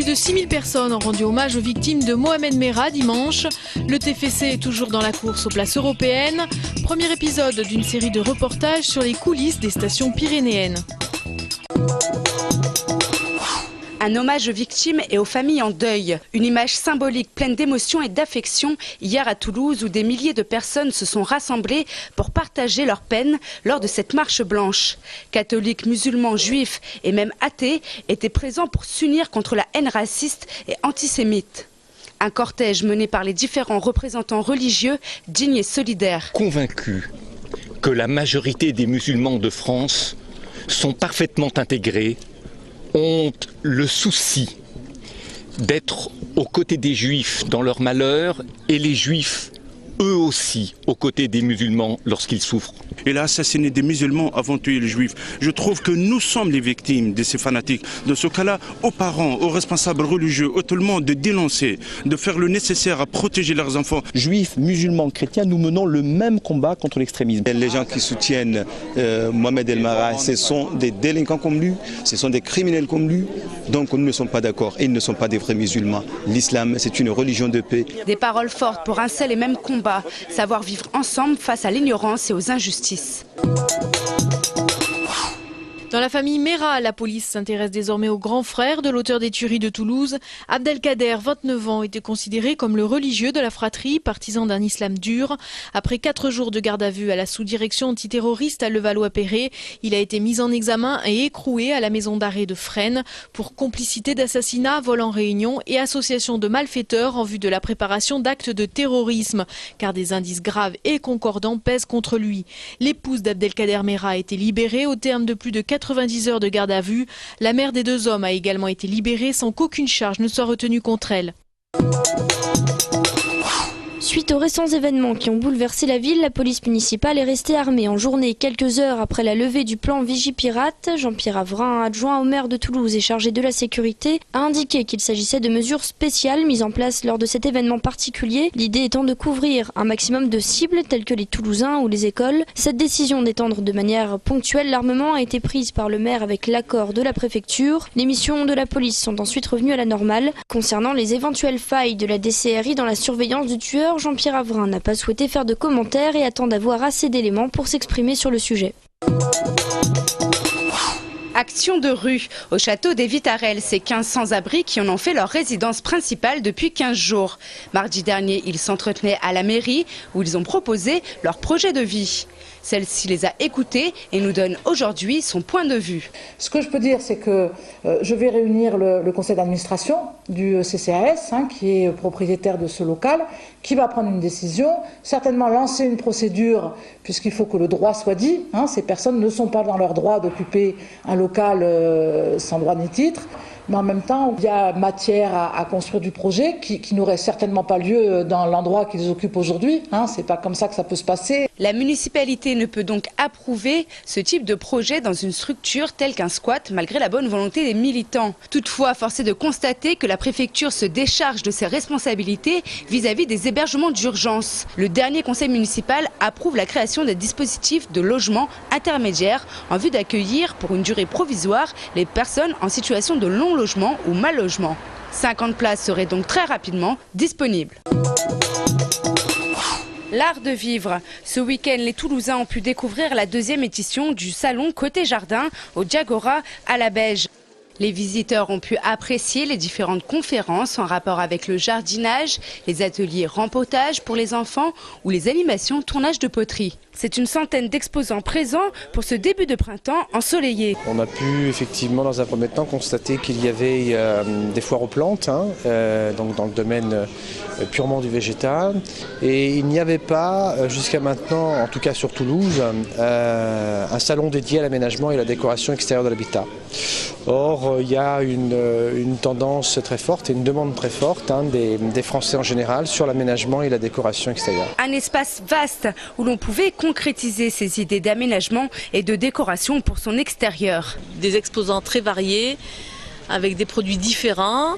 de 6000 personnes ont rendu hommage aux victimes de Mohamed Merah dimanche. Le TFC est toujours dans la course aux places européennes. Premier épisode d'une série de reportages sur les coulisses des stations pyrénéennes. Un hommage aux victimes et aux familles en deuil. Une image symbolique pleine d'émotion et d'affection hier à Toulouse où des milliers de personnes se sont rassemblées pour partager leur peine lors de cette marche blanche. Catholiques, musulmans, juifs et même athées étaient présents pour s'unir contre la haine raciste et antisémite. Un cortège mené par les différents représentants religieux, dignes et solidaires. Convaincus que la majorité des musulmans de France sont parfaitement intégrés, ont le souci d'être aux côtés des juifs dans leur malheur et les juifs eux aussi aux côtés des musulmans lorsqu'ils souffrent. Il a assassiné des musulmans avant de tuer les juifs. Je trouve que nous sommes les victimes de ces fanatiques. Dans ce cas-là, aux parents, aux responsables religieux, à tout le monde de dénoncer, de faire le nécessaire à protéger leurs enfants. Juifs, musulmans, chrétiens, nous menons le même combat contre l'extrémisme. Les gens qui soutiennent Mohamed Merah, ce sont des délinquants comme lui, ce sont des criminels comme lui. Donc nous ne sommes pas d'accord et ils ne sont pas des vrais musulmans. L'islam, c'est une religion de paix. Des paroles fortes pour un seul et même combat, savoir vivre ensemble face à l'ignorance et aux injustices. Dans la famille Merah, la police s'intéresse désormais au grand frère de l'auteur des tueries de Toulouse. Abdelkader, 29 ans, était considéré comme le religieux de la fratrie, partisan d'un islam dur. Après 4 jours de garde à vue à la sous-direction antiterroriste à Levallois-Perret, il a été mis en examen et écroué à la maison d'arrêt de Fresnes pour complicité d'assassinat, vol en réunion et association de malfaiteurs en vue de la préparation d'actes de terrorisme, car des indices graves et concordants pèsent contre lui. L'épouse d'Abdelkader Merah a été libérée au terme de plus de 90 heures de garde à vue. La mère des 2 hommes a également été libérée sans qu'aucune charge ne soit retenue contre elle. Suite aux récents événements qui ont bouleversé la ville, la police municipale est restée armée en journée. Quelques heures après la levée du plan Vigipirate, Jean-Pierre Avrin, adjoint au maire de Toulouse et chargé de la sécurité, a indiqué qu'il s'agissait de mesures spéciales mises en place lors de cet événement particulier, l'idée étant de couvrir un maximum de cibles telles que les Toulousains ou les écoles. Cette décision d'étendre de manière ponctuelle l'armement a été prise par le maire avec l'accord de la préfecture. Les missions de la police sont ensuite revenues à la normale. Concernant les éventuelles failles de la DCRI dans la surveillance du tueur, Jean-Pierre Avrin n'a pas souhaité faire de commentaires et attend d'avoir assez d'éléments pour s'exprimer sur le sujet. Action de rue au château des Vitarelles, ces 15 sans-abri qui en ont fait leur résidence principale depuis 15 jours. Mardi dernier, ils s'entretenaient à la mairie où ils ont proposé leur projet de vie. Celle-ci les a écoutés et nous donne aujourd'hui son point de vue. Ce que je peux dire, c'est que je vais réunir le conseil d'administration du CCAS, qui est propriétaire de ce local, qui va prendre une décision, certainement lancer une procédure, puisqu'il faut que le droit soit dit. Ces personnes ne sont pas dans leur droit d'occuper un local sans droit ni titre. Mais en même temps, il y a matière à construire du projet qui n'aurait certainement pas lieu dans l'endroit qu'ils occupent aujourd'hui. C'est pas comme ça que ça peut se passer. La municipalité ne peut donc approuver ce type de projet dans une structure telle qu'un squat, malgré la bonne volonté des militants. Toutefois, force est de constater que la préfecture se décharge de ses responsabilités vis-à-vis des hébergements d'urgence. Le dernier conseil municipal approuve la création des dispositifs de logement intermédiaires en vue d'accueillir pour une durée provisoire les personnes en situation de long logement ou mal logement. 50 places seraient donc très rapidement disponibles. L'art de vivre. Ce week-end, les Toulousains ont pu découvrir la 2e édition du salon Côté Jardin au Diagora à la Beige. Les visiteurs ont pu apprécier les différentes conférences en rapport avec le jardinage, les ateliers rempotage pour les enfants ou les animations tournage de poterie. C'est une centaine d'exposants présents pour ce début de printemps ensoleillé. On a pu effectivement dans un premier temps constater qu'il y avait des foires aux plantes, donc dans le domaine purement du végétal. Et il n'y avait pas jusqu'à maintenant, en tout cas sur Toulouse, un salon dédié à l'aménagement et à la décoration extérieure de l'habitat. Or, il y a une tendance très forte et une demande très forte des Français en général sur l'aménagement et la décoration extérieure. Un espace vaste où l'on pouvait concrétiser ses idées d'aménagement et de décoration pour son extérieur. Des exposants très variés, avec des produits différents.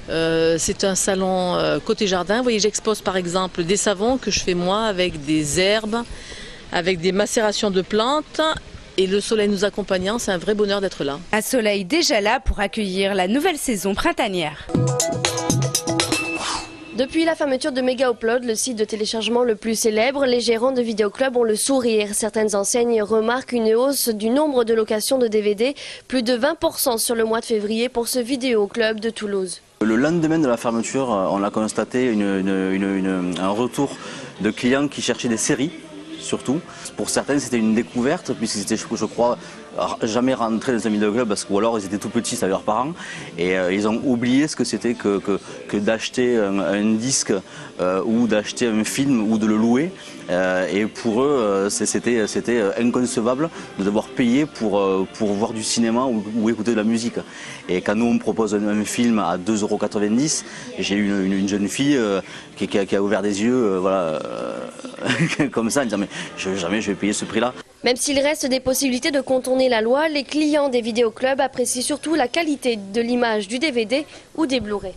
C'est un salon côté jardin. Vous voyez, j'expose par exemple des savons que je fais moi avec des herbes, avec des macérations de plantes Et le soleil nous accompagnant, c'est un vrai bonheur d'être là. Un soleil déjà là pour accueillir la nouvelle saison printanière. Depuis la fermeture de Mega Upload, le site de téléchargement le plus célèbre, les gérants de vidéoclubs ont le sourire. Certaines enseignes remarquent une hausse du nombre de locations de DVD, plus de 20% sur le mois de février pour ce vidéoclub de Toulouse. Le lendemain de la fermeture, on a constaté un retour de clients qui cherchaient des séries, surtout. Pour certains, c'était une découverte, puisqu'ils étaient, je crois, jamais rentrés dans un vidéoclub, ou alors ils étaient tout petits avec leurs parents, et ils ont oublié ce que c'était que d'acheter un disque ou d'acheter un film ou de le louer. Et pour eux, c'était inconcevable de devoir payer pour voir du cinéma ou écouter de la musique. Et quand nous on propose un film à 2,90 €, j'ai eu une jeune fille qui a ouvert des yeux voilà, comme ça, en disant mais jamais je vais payer ce prix-là. Même s'il reste des possibilités de contourner la loi, les clients des vidéoclubs apprécient surtout la qualité de l'image du DVD ou des Blu-ray.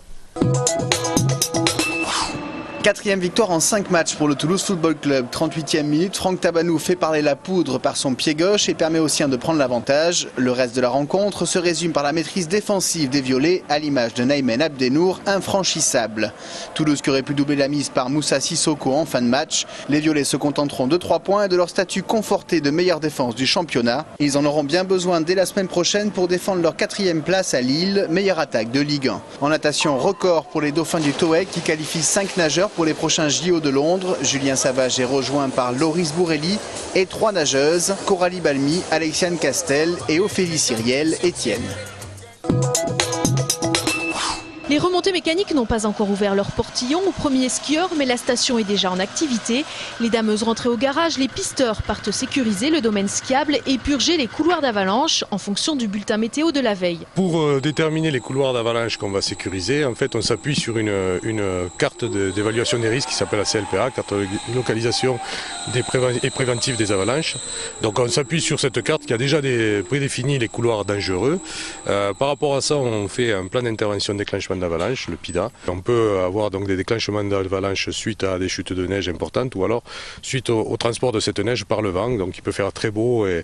4e victoire en 5 matchs pour le Toulouse Football Club. 38e minute, Franck Tabanou fait parler la poudre par son pied gauche et permet aux siens de prendre l'avantage. Le reste de la rencontre se résume par la maîtrise défensive des Violets, à l'image de Naïmen Abdenour, infranchissable. Toulouse qui aurait pu doubler la mise par Moussa Sissoko en fin de match. Les Violets se contenteront de 3 points et de leur statut conforté de meilleure défense du championnat. Ils en auront bien besoin dès la semaine prochaine pour défendre leur 4e place à Lille, meilleure attaque de Ligue 1. En natation, record pour les dauphins du TOEC qui qualifient 5 nageurs pour les prochains JO de Londres. Julien Savage est rejoint par Loris Bourrelli et 3 nageuses, Coralie Balmy, Alexiane Castel et Ophélie Cyriel Etienne. Les remontées mécaniques n'ont pas encore ouvert leurs portillons aux premiers skieurs, mais la station est déjà en activité. Les dameuses rentrées au garage, les pisteurs partent sécuriser le domaine skiable et purger les couloirs d'avalanche en fonction du bulletin météo de la veille. Pour déterminer les couloirs d'avalanche qu'on va sécuriser, en fait, on s'appuie sur une carte d'évaluation des risques qui s'appelle la CLPA, carte de localisation et préventive des avalanches. Donc on s'appuie sur cette carte qui a déjà prédéfini les couloirs dangereux. Par rapport à ça, on fait un plan d'intervention déclenchement d'avalanche, le PIDA. On peut avoir donc des déclenchements d'avalanche suite à des chutes de neige importantes ou alors suite au transport de cette neige par le vent. Donc il peut faire très beau et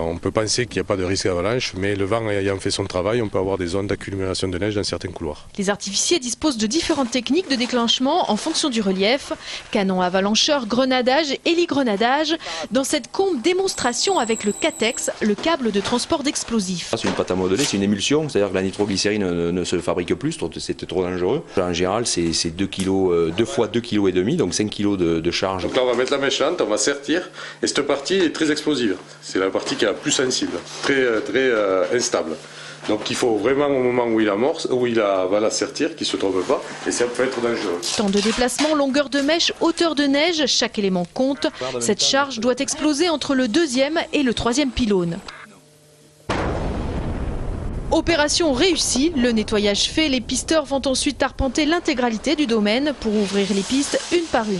on peut penser qu'il n'y a pas de risque d'avalanche, mais le vent ayant fait son travail, on peut avoir des zones d'accumulation de neige dans certains couloirs. Les artificiers disposent de différentes techniques de déclenchement en fonction du relief. Canon avalancheur, grenadage, héligrenadage. Dans cette combe démonstration avec le Catex, le câble de transport d'explosifs. C'est une pâte à modeler, c'est une émulsion, c'est-à-dire que la nitroglycérine ne se fabrique plus, c'était trop dangereux. En général, c'est 2 fois 2,5 kg, donc 5 kg de charge. Donc là, on va mettre la mèche lente, on va sertir, et cette partie est très explosive. C'est la partie qui est la plus sensible, très instable. Donc il faut vraiment au moment où il amorce, va la sertir, qu'il ne se trompe pas, et ça peut être dangereux. Temps de déplacement, longueur de mèche, hauteur de neige, chaque élément compte. Cette charge doit exploser entre le 2e et le 3e pylône. Opération réussie, le nettoyage fait, les pisteurs vont ensuite arpenter l'intégralité du domaine pour ouvrir les pistes une par une.